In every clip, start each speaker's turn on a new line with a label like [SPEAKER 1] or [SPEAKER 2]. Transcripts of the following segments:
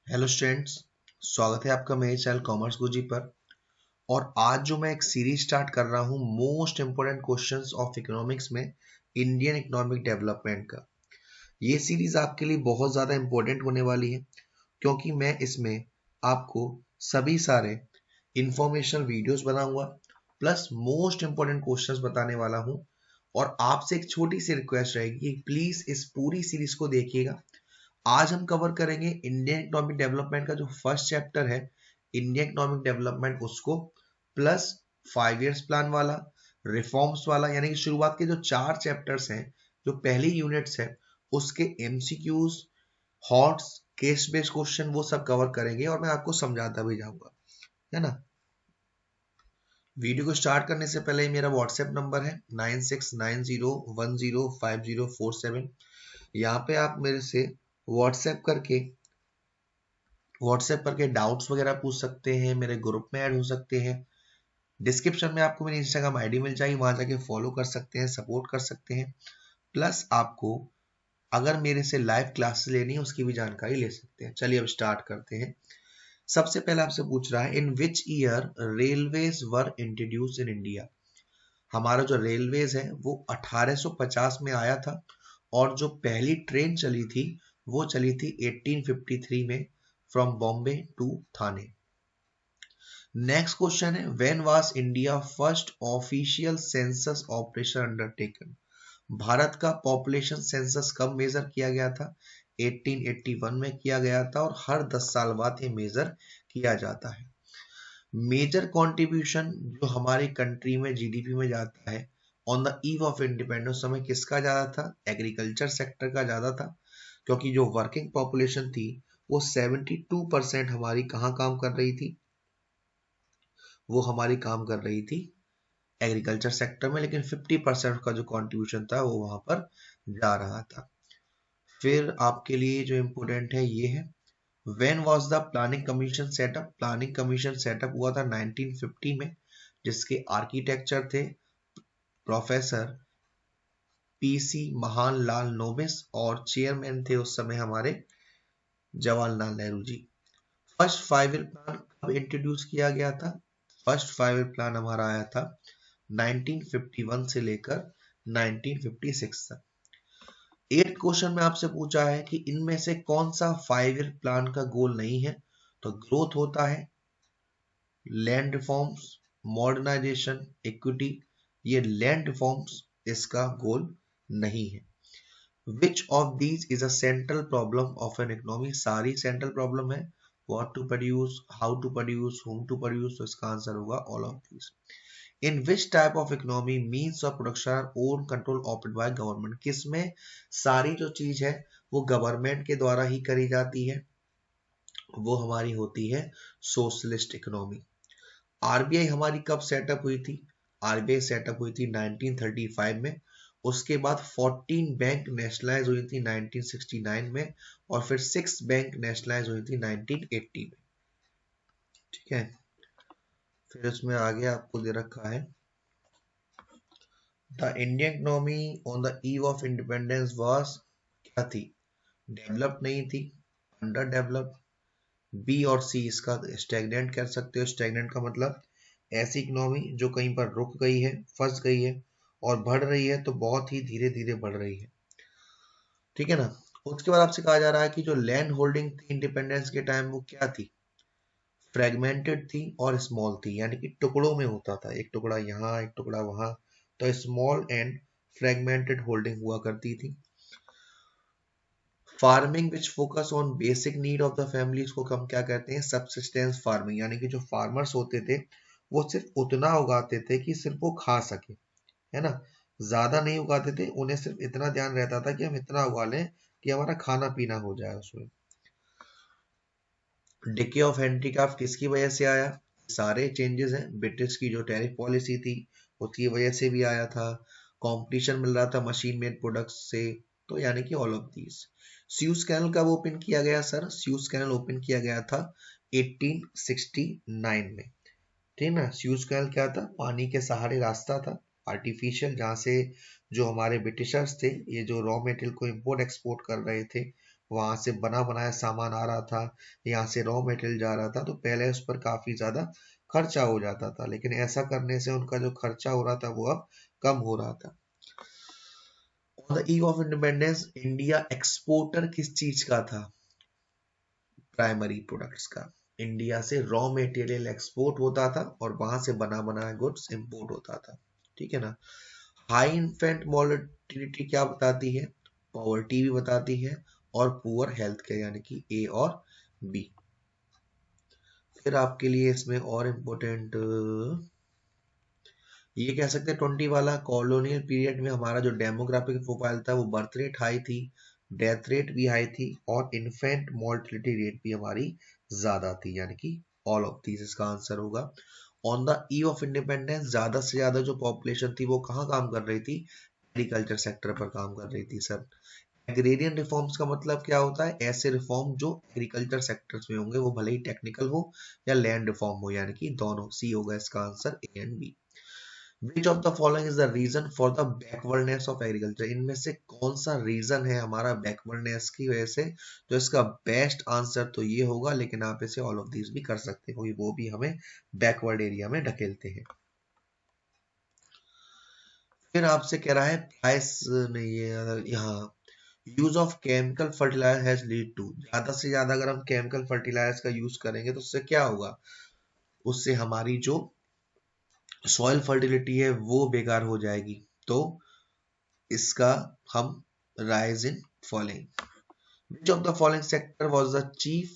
[SPEAKER 1] Hello students, स्वागत है आपका मेरे चैनल कॉमर्स गुरुजी पर। और आज जो मैं एक सीरीज स्टार्ट कर रहा हूँ most important questions of economics में इंडियन इकोनॉमिक डेवलपमेंट का। ये सीरीज आपके लिए बहुत ज़्यादा इंपॉर्टेंट होने वाली है क्योंकि मैं इसमें आपको सभी सारे इंफॉर्मेशनल वीडियोस बनाऊंगा प्लस मोस्ट इंपोर्टेंट क्वेश्चंस बताने वाला हूँ। और आपसे एक छोटी सी रिक्वेस्ट रहेगी कि प्लीज़ इस पूरी सीरीज को देखिएगा। आज हम कवर करेंगे इंडियन इकोनॉमिक डेवलपमेंट का जो फर्स्ट चैप्टर है इंडियन इकोनॉमिक डेवलपमेंट उसको, प्लस 5 इयर्स प्लान वाला, रिफॉर्म्स वाला, यानी कि शुरुआत के जो 4 चैप्टर्स हैं, जो पहली यूनिट्स है उसके MCQs, hots, case based question वो सब कवर करेंगे और मैं आपको समझाता भी जाऊंगा, है ना। वीडियो को स्टार्ट करने से पहले मेरा व्हाट्सएप नंबर है 9690105047। यहाँ पे आप मेरे से व्हाट्सएप करके डाउट्स वगैरह पूछ सकते हैं, मेरे ग्रुप में ऐड हो सकते हैं। डिस्क्रिप्शन में आपको मेरी इंस्टाग्राम आईडी मिल जाएगी, वहां जाके फॉलो कर सकते हैं, सपोर्ट कर सकते हैं। प्लस आपको अगर मेरे से लाइव क्लासेस लेनी है उसकी भी जानकारी ले सकते हैं। चलिए अब स्टार्ट करते हैं। सबसे पहले आपसे पूछ रहा है, in which year railways were introduced in India. हमारा जो रेलवेज है वो 1850 में आया था और जो पहली ट्रेन चली थी वो चली थी 1853 में, from Bombay to Thane. Next question है, when was India first official census operation undertaken. Bharat का पॉपुलेशन सेंसस कब मेजर किया गया था? 1881 में किया गया था और हर 10 साल बाद ये मेजर किया जाता है। मेजर कंट्रीब्यूशन जो हमारी कंट्री में जीडीपी में जाता है on the eve of independence समय किसका ज्यादा था? एग्रीकल्चर सेक्टर का ज्यादा था, क्योंकि जो वर्किंग पॉपुलेशन थी वो 72% हमारी कहाँ काम कर रही थी? वो हमारी काम कर रही थी एग्रीकल्चर सेक्टर में, लेकिन 50% का जो कंट्रीब्यूशन था वो वहां पर जा रहा था। फिर आपके लिए जो इम्पोर्टेंट है ये है, when was the planning commission setup. Planning commission setup हुआ था 1950 में, जिसके आर्किटेक्चर थे प्रोफेसर पीसी महान लाल नोबिस और चेयरमैन थे उस समय हमारे Jawaharlal Nehru ji. First 5 year plan कब इंट्रोड्यूस किया गया था? फर्स्ट 5 ईयर प्लान हमारा आया था 1951 से लेकर 1956 तक। 8th क्वेश्चन में आपसे पूछा है कि इनमें से कौन सा 5 ईयर प्लान का गोल नहीं है? तो ग्रोथ होता है, लैंड रिफॉर्म्स, मॉडर्नाइजेशन, इक्विटी। ये लैंड रिफॉर्म्स इसका गोल नहीं है। Which of these is a central problem of an economy. सारी सेंट्रल प्रॉब्लम है, what to produce, how to produce, whom to produce, तो इसका आंसर होगा all of these. In which type of economy means of production are owned control operated by government. किसमें सारी जो चीज है वो गवर्नमेंट के द्वारा ही करी जाती है? वो हमारी होती है सोशलिस्ट इकोनॉमी। आरबीआई हमारी कब सेटअप हुई थी? आरबीआई सेटअप हुई थी 1935 में। उसके बाद 14 बैंक नेशनलाइज हुई थी 1969 में और फिर 6 बैंक नेशनलाइज हुई थी 1980 में। ठीक है, फिर उसमें आगे आपको दे रखा है, the Indian economy on the eve of independence was, क्या थी? डेवलप नहीं थी, अंडर डेवलप। बी और सी इसका स्टैग्नेंट कह सकते हो। स्टैग्नेंट का मतलब ऐसी इकोनॉमी जो कहीं पर रुक गई है, फंस गई है, और बढ़ रही है तो बहुत ही धीरे धीरे बढ़ रही है। ठीक है ना। उसके बाद आपसे कहा जा रहा है कि जो लैंड होल्डिंग थी इंडिपेंडेंस के टाइम वो क्या थी? फ्रेगमेंटेड थी और स्मॉल थी, यानी कि टुकड़ों में होता था, एक टुकड़ा यहाँ एक टुकड़ा वहां। तो स्मॉल एंड फ्रेगमेंटेड होल्डिंग हुआ करती थी। Farming which focus on basic need of the family, इसको हम क्या कहते हैं? सबसिस्टेंस फार्मिंग, यानी कि जो फार्मर्स होते थे वो सिर्फ उतना उगाते थे कि सिर्फ वो खा सके, है ना। ज्यादा नहीं उगाते थे, उन्हें सिर्फ इतना ध्यान रहता था कि हम इतना उगा लें कि हमारा खाना पीना हो जाए उसमें। डिके ऑफ हैंडीक्राफ्ट किसकी वजह से आया? सारे चेंजेस हैं, ब्रिटिश की जो टैरिफ पॉलिसी थी उसकी वजह से भी आया था, कंपटीशन मिल रहा था मशीन मेड प्रोडक्ट्स से, तो यानी कि all of these. Suez canal कब ओपन किया गया सर? स्यूज कैनल ओपन किया गया था 1869 में। ठीक ना। स्यूज कैनल क्या था? पानी के सहारे रास्ता था, आर्टिफिशियल, जहां से जो हमारे ब्रिटिशर्स थे ये जो रॉ मटेरियल को इंपोर्ट एक्सपोर्ट कर रहे थे वहां से बना बनाया सामान आ रहा था, यहाँ से रॉ मटेरियल जा रहा था, तो पहले उस पर काफी ज्यादा खर्चा हो जाता था, लेकिन ऐसा करने से उनका जो खर्चा हो रहा था वो अब कम हो रहा था। On the eve of independence India exporter किस चीज का था? प्राइमरी प्रोडक्ट्स का। इंडिया से रॉ मटेरियल एक्सपोर्ट होता था और वहां से बना बनाया गुड्स इंपोर्ट होता था, ठीक है ना। हाई इन्फेंट मोर्टेलिटी क्या बताती है? पॉवर्टी भी बताती है और पुअर हेल्थ केयर, यानी कि ए और बी। फिर आपके लिए इसमें और इम्पोर्टेंट ये कह सकते हैं 20 वाला, कॉलोनियल पीरियड में हमारा जो डेमोग्राफिक प्रोफाइल था वो बर्थ रेट हाई थी, डेथ रेट भी हाई थी और इन्फेंट मोर्टेलिटी रेट भी हमारी ज्यादा थी, यानी कि ऑल ऑफ दीज इसका आंसर होगा। On the eve of independence ज्यादा से ज्यादा जो पॉपुलेशन थी वो कहाँ काम कर रही थी? एग्रीकल्चर सेक्टर पर काम कर रही थी सर। एग्रेरियन रिफॉर्म्स का मतलब क्या होता है? ऐसे रिफॉर्म जो एग्रीकल्चर सेक्टर्स में होंगे, वो भले ही टेक्निकल हो या लैंड रिफॉर्म हो, यानी कि दोनों। सी होगा इसका answer, A and B. Which of the following is the reason for the backwardness of agriculture? इनमें से कौन सा रीजन है हमारा बैकवर्डनेस की वजह से? तो इसका बेस्ट आंसर तो ये होगा, लेकिन आप इसे ऑल ऑफ दीज भी कर सकते हैं, क्योंकि वो भी हमें बैकवर्ड एरिया में ढकेलते हैं। फिर आपसे कह रहा है प्राइस नहीं, ये यहाँ use of chemical fertiliser has lead to, ज्यादा से ज्यादा अगर हम केमिकल फर्टिलाइजर का यूज करेंगे तो उससे क्या होगा? उससे हमारी जो सॉइल फर्टिलिटी है वो बेकार हो जाएगी। तो इसका हम rise in following, which of the following sector was the chief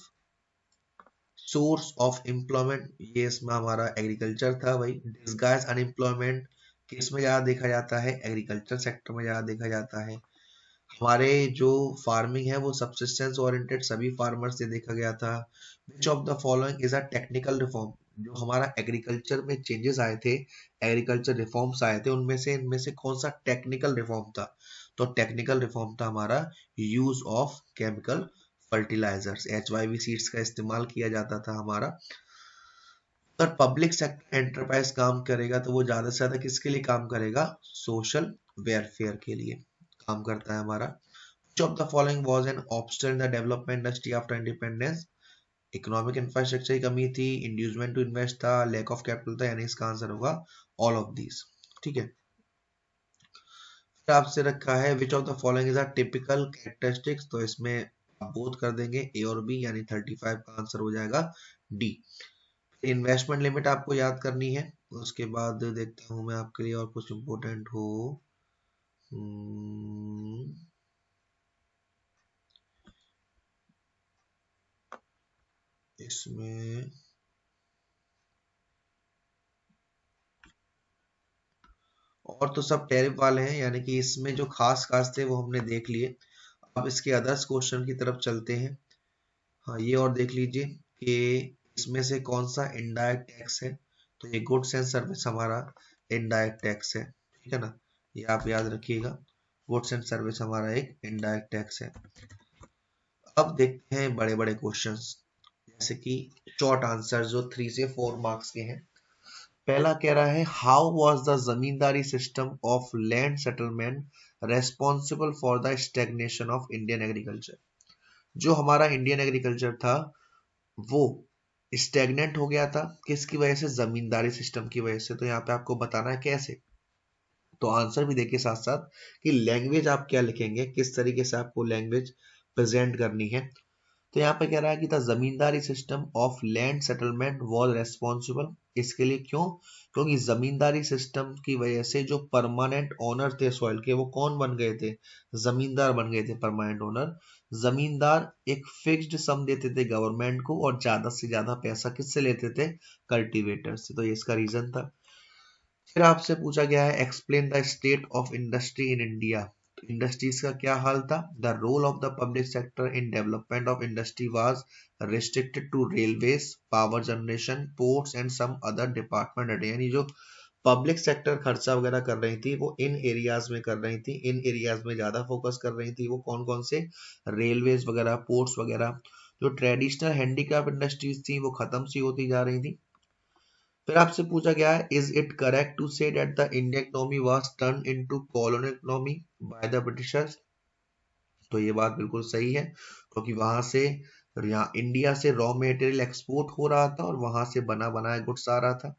[SPEAKER 1] source of employment? ये इसमें हमारा एग्रीकल्चर था भाई। डिसगाइज अनएम्प्लॉयमेंट किस में ज्यादा देखा जाता है? एग्रीकल्चर सेक्टर में ज्यादा देखा जाता है। हमारे जो फार्मिंग है वो सबसिस्टेंस ओरिएंटेड सभी फार्मर से देखा गया था। Which of the following is a technical reform? जो हमारा एग्रीकल्चर में चेंजेस आए थे, एग्रीकल्चर रिफॉर्म्स आए थे, उनमें से इनमें से कौन सा टेक्निकल रिफॉर्म था? तो टेक्निकल रिफॉर्म था हमारा use of chemical fertilisers, HYV seeds का इस्तेमाल किया जाता था हमारा। अगर पब्लिक सेक्टर एंटरप्राइज काम करेगा तो वो ज्यादा से ज्यादा किसके लिए काम करेगा? सोशल वेलफेयर के लिए काम करता है हमारा। Which of the following was an obstacle in the development industry after independence? Economic infrastructure की कमी थी, इंड्यूसमेंट टू इन्वेस्ट था, लैक ऑफ कैपिटल था, यानी इसका आंसर होगा ऑल ऑफ दीज, ठीक है। फिर आपसे रखा है which of the following is a typical characteristics, तो इसमें आप बोथ कर देंगे ए और बी, यानी 35 का आंसर हो जाएगा डी। इन्वेस्टमेंट लिमिट आपको याद करनी है, उसके बाद देखता हूं मैं आपके लिए और कुछ इंपोर्टेंट हो। इसमें और तो सब टैरिफ वाले हैं, यानी कि इसमें जो खास खास थे वो हमने देख लिए। अब इसके अदर्स क्वेश्चन की तरफ चलते हैं। हाँ, ये और देख लीजिए कि इसमें से कौन सा इनडायरेक्ट टैक्स है। तो ये गुड्स एंड सर्विस हमारा इनडायरेक्ट टैक्स है, ठीक है ना, ये आप याद रखिएगा। गुड्स एंड सर्विस हमारा एक इनडायरेक्ट टैक्स है। अब देखते हैं बड़े बड़े क्वेश्चंस, जैसे कि शॉर्ट आंसर जो 3 से 4 मार्क्स के हैं। पहला कह रहा है how was the zamindari system of land settlement responsible for the stagnation of Indian agriculture? जो हमारा इंडियन एग्रीकल्चर था वो स्टेगनेंट हो गया था किसकी वजह से? जमींदारी सिस्टम की वजह से। तो यहाँ पे आपको बताना है कैसे। तो आंसर भी देखिए साथ साथ कि लैंग्वेज आप क्या लिखेंगे, किस तरीके से आपको लैंग्वेज प्रेजेंट करनी है। तो यहाँ पे कह रहा है कि the zamindari system of land settlement was responsible, इसके लिए क्यों? क्योंकि जमींदारी सिस्टम की वजह से जो परमानेंट ओनर थे सॉइल के वो कौन बन गए थे? जमींदार बन गए थे, परमानेंट ओनर। जमींदार एक फिक्स्ड सम देते थे गवर्नमेंट को और ज्यादा से ज्यादा पैसा किससे लेते थे? कल्टीवेटर से। तो ये इसका रीजन था। फिर आपसे पूछा गया है explain the state of industry in India. तो इंडस्ट्रीज का क्या हाल था? The role of the public sector in development of industry was restricted to railways, power generation, ports and some other department. यानी जो पब्लिक सेक्टर खर्चा वगैरह कर रही थी वो इन एरियाज में कर रही थी, इन एरियाज में ज्यादा फोकस कर रही थी। वो कौन कौन से? रेलवेज वगैरह, पोर्ट्स वगैरह। जो ट्रेडिशनल हैंडीक्राफ्ट इंडस्ट्रीज थी वो खत्म सी होती जा रही थी। फिर आपसे पूछा गया है is it correct to say that the Indian economy was turn into colonial economy by the Britishers? तो ये बात बिल्कुल सही है, क्योंकि वहां से यहाँ इंडिया से रॉ मटेरियल एक्सपोर्ट हो रहा था और वहां से बना बनाया गुड्स आ रहा था।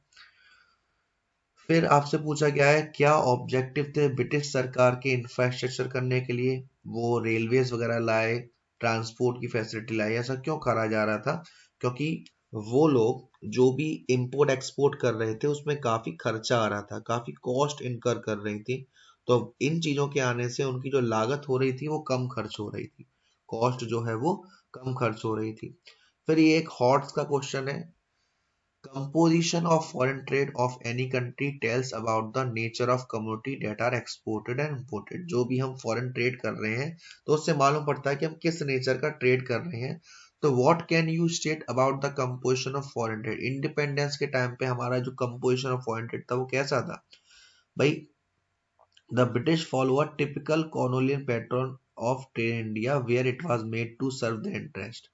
[SPEAKER 1] फिर आपसे पूछा गया है क्या ऑब्जेक्टिव थे ब्रिटिश सरकार के इंफ्रास्ट्रक्चर करने के लिए, वो रेलवेज वगैरह लाए, ट्रांसपोर्ट की फैसिलिटी लाई, ऐसा क्यों करा जा रहा था? क्योंकि वो लोग जो भी इंपोर्ट एक्सपोर्ट कर रहे थे उसमें काफी खर्चा आ रहा था, काफी कॉस्ट इनकर कर रही थी। तो इन चीजों के आने से उनकी जो लागत हो रही थी वो कम खर्च हो रही थी, कॉस्ट जो है वो कम खर्च हो रही थी। फिर ये एक हॉट्स का क्वेश्चन है, composition of foreign trade of any country tells about the nature of commodity that are exported and imported। जो भी हम फॉरेन ट्रेड कर रहे हैं तो उससे मालूम पड़ता है कि हम किस नेचर का ट्रेड कर रहे हैं। तो what can you state about the composition of foreign trade? Independence के टाइम पे हमारा जो कंपोजिशन ऑफ फॉरेन ट्रेड था वो कैसा था भाई? The British follow a typical colonial pattern of trade in India where it was made to serve the interest.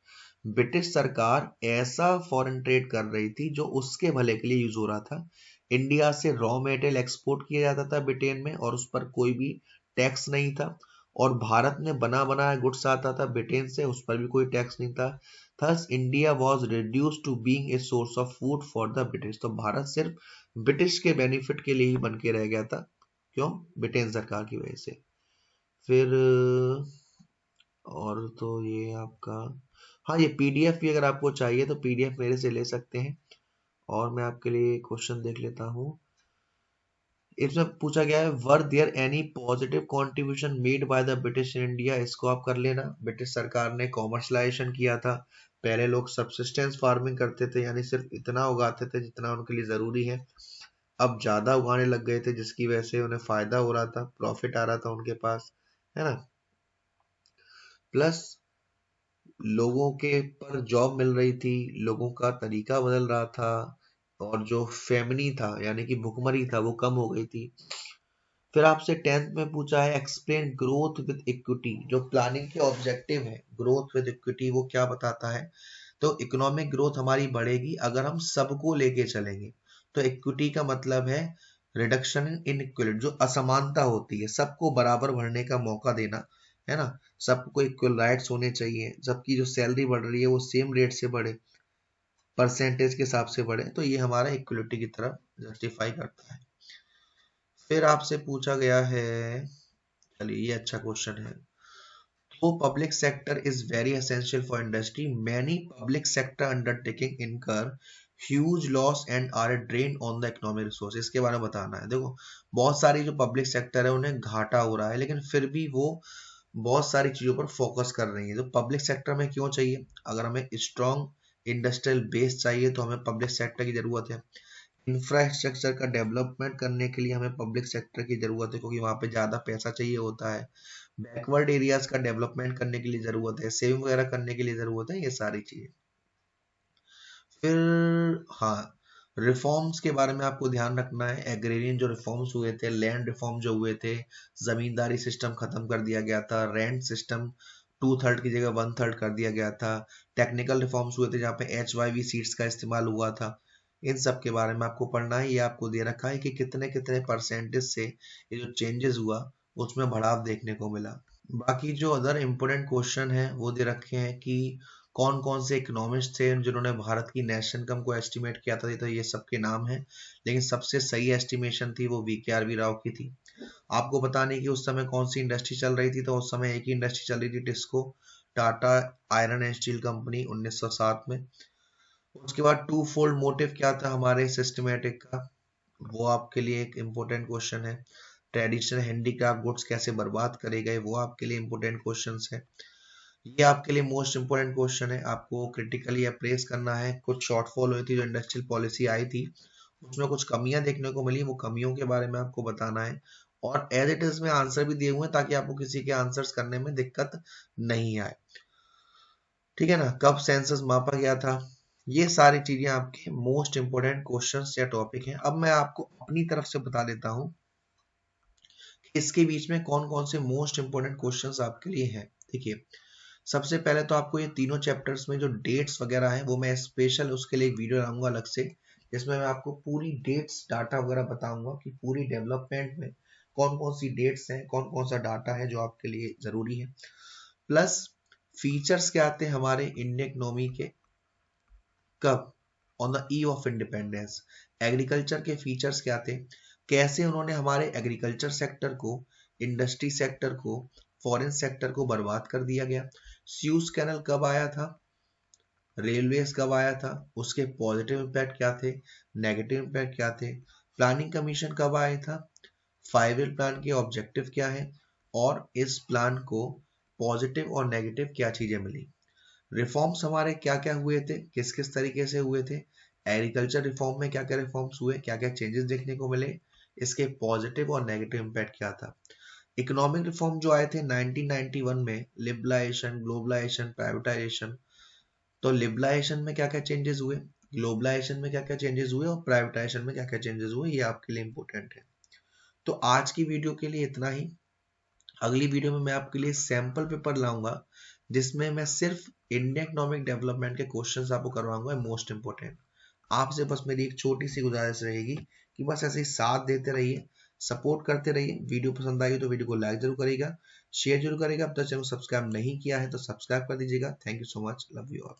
[SPEAKER 1] British सरकार ऐसा फॉरेन ट्रेड कर रही थी जो उसके भले के लिए यूज हो रहा था। इंडिया से रॉ मटेरियल एक्सपोर्ट किया जाता था ब्रिटेन में और उस पर कोई भी टैक्स नहीं था, और भारत में बना बनाया गुड्स आता था ब्रिटेन से, उस पर भी कोई टैक्स नहीं था। Thus India was reduced to being a source of food for the British. तो भारत सिर्फ ब्रिटिश के बेनिफिट के लिए ही बन के रह गया था, क्यों? ब्रिटेन सरकार की वजह से। फिर और तो ये आपका, हाँ ये पीडीएफ भी अगर आपको चाहिए तो पीडीएफ मेरे से ले सकते हैं। और मैं आपके लिए क्वेश्चन देख लेता हूँ। इसमें पूछा गया है were there any positive contribution made by the British in India? इसको आप कर लेना। ब्रिटिश सरकार ने कॉमर्शलाइजेशन किया था। पहले लोग सब्सिस्टेंस फार्मिंग करते थे, यानी सिर्फ इतना उगाते थे जितना उनके लिए जरूरी है। अब ज्यादा उगाने लग गए थे जिसकी वजह से उन्हें फायदा हो रहा था, प्रॉफिट आ रहा था उनके पास, है ना। प्लस लोगों के पर जॉब मिल रही थी, लोगों का तरीका बदल रहा था, और जो फेमिनी था यानी कि भुखमरी था वो कम हो गई थी। फिर आपसे 10th में पूछा है एक्सप्लेन ग्रोथ विद इक्विटी। जो प्लानिंग के ऑब्जेक्टिव है ग्रोथ विद इक्विटी वो क्या बताता है? तो इकोनॉमिक ग्रोथ हमारी बढ़ेगी अगर हम सबको लेके चलेंगे। तो इक्विटी का मतलब है रिडक्शन इन इनइक्वालिटी, जो असमानता होती है सबको बराबर बढ़ने का मौका देना, है ना। सबको इक्वल राइट्स होने चाहिए, सबकी जो सैलरी बढ़ रही है वो सेम रेट से बढ़े, परसेंटेज के हिसाब से बढ़े। तो ये हमारा इक्वलिटी की तरफ जस्टिफाई करता है। फिर आपसे पूछा गया है, चलिए ये अच्छा क्वेश्चन है, तो public sector is very essential for industry, many public sector undertaking incur huge loss and are a drain on the economic resource. इसके बारे में बताना है। देखो बहुत सारी जो पब्लिक सेक्टर है उन्हें घाटा हो रहा है, लेकिन फिर भी वो बहुत सारी चीजों पर फोकस कर रही है। तो पब्लिक सेक्टर में क्यों चाहिए? अगर हमें स्ट्रॉन्ग इंडस्ट्रियल बेस चाहिए तो हमें पब्लिक सेक्टर की जरूरत है। इंफ्रास्ट्रक्चर का डेवलपमेंट करने के लिए हमें पब्लिक सेक्टर की जरूरत है, क्योंकि वहां पे ज्यादा पैसा चाहिए होता है। बैकवर्ड एरियाज का डेवलपमेंट करने के लिए जरूरत है, सेविंग वगैरह करने के लिए जरूरत है, ये सारी चीजें। फिर हाँ, रिफॉर्म्स के बारे में आपको ध्यान रखना है। एग्रेरियन जो रिफॉर्म्स हुए थे, लैंड रिफॉर्म जो हुए थे, जमींदारी सिस्टम खत्म कर दिया गया था, रेंट सिस्टम 2/3 की जगह 1/3 कर दिया गया था। टेक्निकल रिफॉर्म्स हुए थे जहाँ पे HYV सीड्स का इस्तेमाल हुआ था। इन सब के बारे में आपको पढ़ना है। ये आपको दे रखा है कि कितने कितने परसेंटेज से ये जो चेंजेस हुआ उसमें बढ़ाव देखने को मिला। बाकी जो अदर इम्पोर्टेंट क्वेश्चन है वो दे रखे हैं कि कौन कौन से इकोनॉमिस्ट थे जिन्होंने भारत की नेशनल इनकम को एस्टिमेट किया था। तो ये सबके नाम हैं, लेकिन सबसे सही एस्टिमेशन थी वो VKRV राव की थी। आपको पता नहीं कि उस समय कौन सी इंडस्ट्री चल रही थी, तो उस समय एक ही इंडस्ट्री चल रही थी, TISCO, Tata iron and steel company, 1907 में। उसके बाद टू फोल्ड मोटिव क्या था हमारे सिस्टमेटिक का, वो आपके लिए एक इम्पोर्टेंट क्वेश्चन है। ट्रेडिशनल हैंडीक्राफ्ट गुड्स कैसे बर्बाद करे गए, वो आपके लिए इम्पोर्टेंट क्वेश्चन है। ये आपके लिए मोस्ट इंपोर्टेंट क्वेश्चन है। आपको क्रिटिकली अप्रेस करना है। कुछ शॉर्टफॉल हुई थी जो इंडस्ट्रियल पॉलिसी आई थी, उसमें कुछ कमियां देखने को मिली, वो कमियों के बारे में आपको बताना है। और एज इट इज में आंसर भी दिए हुए हैं ताकि आपको किसी के आंसर्स करने में दिक्कत नहीं आए, ठीक है ना। कब सेंसस मापा गया था, ये सारी चीजें आपके मोस्ट इंपोर्टेंट क्वेश्चंस या टॉपिक हैं। अब मैं आपको अपनी तरफ से बता देता हूं इसके बीच में कौन कौन से मोस्ट इंपोर्टेंट क्वेश्चंस आपके लिए हैं। देखिए सबसे पहले तो आपको ये तीनों चैप्टर्स में जो डेट्स वगैरह हैं वो मैं स्पेशल उसके लिए एक वीडियो लाऊंगा अलग से, जिसमें मैं आपको पूरी डेट्स डाटा वगैरह बताऊंगा कि पूरी डेवलपमेंट में कौन कौन सी डेट्स हैं, कौन कौन सा डाटा है जो आपके लिए जरूरी है। प्लस फीचर्स क्या आते हैं हमारे इंडियन इकोनॉमी के, कब, on the eve of independence. Agriculture के फीचर्स क्या थे, कैसे उन्होंने हमारे एग्रीकल्चर सेक्टर को, इंडस्ट्री सेक्टर को, फॉरेन सेक्टर को बर्बाद कर दिया गया। स्यूज कैनल कब आया था, रेलवेज कब आया था, उसके पॉजिटिव इम्पैक्ट क्या थे, नेगेटिव इम्पैक्ट क्या थे, प्लानिंग कमीशन कब आया था, 5 ईयर प्लान के ऑब्जेक्टिव क्या है, और इस प्लान को पॉजिटिव और नेगेटिव क्या चीजें मिली। रिफॉर्म्स हमारे क्या क्या हुए थे, किस किस तरीके से हुए थे, एग्रीकल्चर रिफॉर्म में क्या क्या रिफॉर्म्स हुए, क्या क्या चेंजेस देखने को मिले, इसके पॉजिटिव और नेगेटिव इम्पैक्ट क्या था। इकोनॉमिक रिफॉर्म जो आए थे 1991 में, लिबरलाइजेशन, ग्लोबलाइजेशन, प्राइवेटाइजेशन। तो लिबरलाइजेशन में क्या क्या चेंजेस हुए, ग्लोबलाइजेशन में क्या क्या चेंजेस हुए, और प्राइवेटाइजेशन में क्या क्या चेंजेस हुए, ये आपके लिए इंपॉर्टेंट है। तो आज की वीडियो के लिए इतना ही। अगली वीडियो में मैं आपके लिए सैंपल पेपर लाऊंगा जिसमें मैं सिर्फ इंडियन इकोनॉमिक डेवलपमेंट के क्वेश्चंस आपको करवाऊंगा, मोस्ट इंपोर्टेंट। आपसे बस मेरी एक छोटी सी गुजारिश रहेगी कि बस ऐसे ही साथ देते रहिए, सपोर्ट करते रहिए। वीडियो पसंद आई तो वीडियो को लाइक जरूर करेगा, शेयर जरूर करेगा। अब तक चैनल सब्सक्राइब नहीं किया है तो सब्सक्राइब कर दीजिएगा। Thank you so much, love you all.